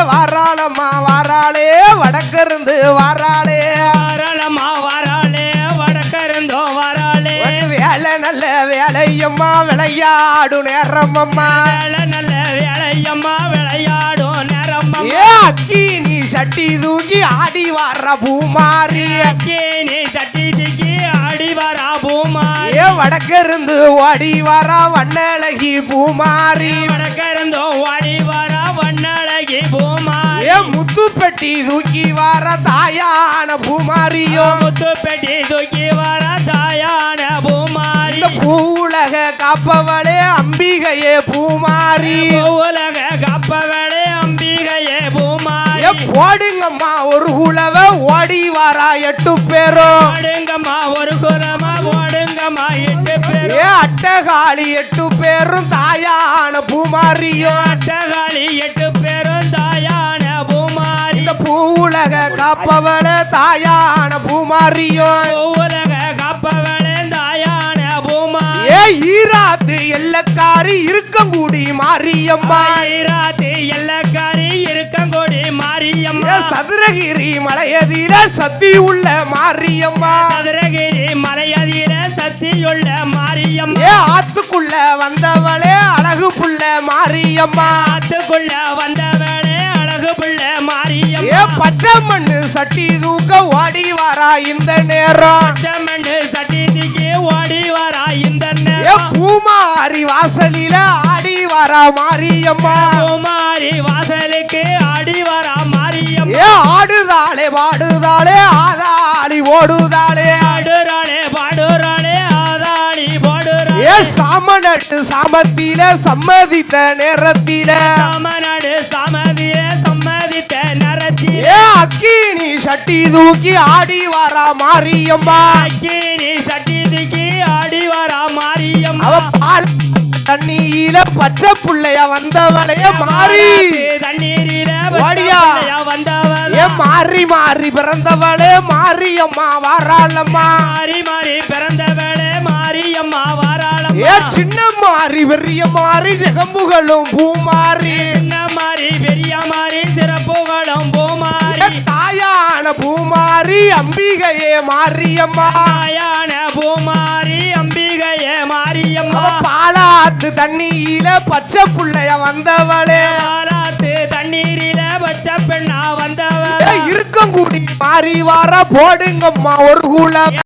வாராளம்மா வாராளே வடக்கிருந்து வாராளே வாராளம்மா வாராளே வடக்கிருந்தோ வாராளே வேலை நல்ல வேலையம்மா விளையாடு நேரம் அம்மா வேலை நல்ல வேலையம்மா விளையாடும் நேரம் அக்கி நீ சட்டி தூக்கி ஆடி வார பூமாரி நீ சட்டி தூக்கி ஆடி வரா பூமாரி வடக்கிருந்து ஓடி வர வண்ணழகி பூமாரி வடக்கிருந்தோ ஓடி வரா வண்ணழகி பூமாரி முத்து பெட்டி தூக்கி வர தாயான பூமாரியோ முத்து பெட்டி தூக்கி வர தாயான பூமாரி பூவுலக காப்பவளே அம்பிகையே பூமாரி உலக காப்பவளே அம்பிகையே பூமாரி போடுங்கம்மா ஒரு குலவ ஓடி வாரா 8 பேரும் ஓடுங்கம்மா ஒரு குலமா ஓடுங்கம்மா 8 பேரும் அட்டகாளி 8 பேரும் தாயான பூமாரியும் அட்டகாளி 8 பேரும் தாயான பூமாரி இந்த பூவுலக காப்பவள தாயான பூமாரியும் உலக காப்பவளே தாயான பூமாரி ஈராத்து எல்லக்காரி இருக்கங்கூடி மாரியம்மா ஈராத்து எல்லக்காரி இருக்கங்கூடி மாரியம்மா சதுரகிரி மலையதில சத்தி உள்ள மாரியம்மா சதுரகிரி மலையதில சத்தியுள்ள மாரியம்மா ஆத்துக்குள்ள வந்தவளே அழகு புள்ள மாரியம்மா ஆத்துக்குள்ள வந்தவளே அழகு புள்ள மாரியம்மா பச்சை மண்ணு சட்டி தூக்க ஓடி வரா இந்த நேரம் பச்சை மண்ணு சட்டி தூக்கி ஓடி வரா இந்த நேரம் பூமாரி வாசலில ஆடி வரா மாரியம்மா பூமாரி வாசலுக்கு ஆடி வரா மாரியம்மா ஆடுதாளே பாடுதாளே ஆதாளி ஓடுதாளே ஆடுறாளே பாடுறாளே ஆதாளி போடுறாளே சாமநட்டு சாமத்தில சம்மதித்த நேரத்தில சாமநாடு சாமதியில சம்மதித்த நேரத்தில அக்கினி சட்டி தூக்கி ஆடி வரா மாரியம்மா அக்கினி சட்டி தூக்கி ஆடி வரா மாரியம்மா பால் தண்ணீரில பச்சை புள்ளைய வந்தவளைய மாறி தண்ணீரில ஓடியா வந்தவளே மாறி மாறி பிறந்தவளே மாரியம்மா வாராளம்மா மாறி மாறி பிறந்தவளே மாரியம்மா வாராளம்மா சின்ன மாறி பெரிய மாறி ஜெகம்புகளும் பூமாரி சின்ன மாறி பெரிய மாறி சிறப்புகளும் பூமாரி தாயான பூமாரி அம்பிகையே மாரியம்மா தாயான பூமாரி அம்பிகையே மாரியம்மா பாலாத்து தண்ணீரில பச்சை புள்ளைய வந்தவளே பாலாத்து தண்ணீரில பச்சை பெண்ணா வந்தவளே இருக்கங்கூடி மாறி வார போடுங்கம்மா ஒரு குல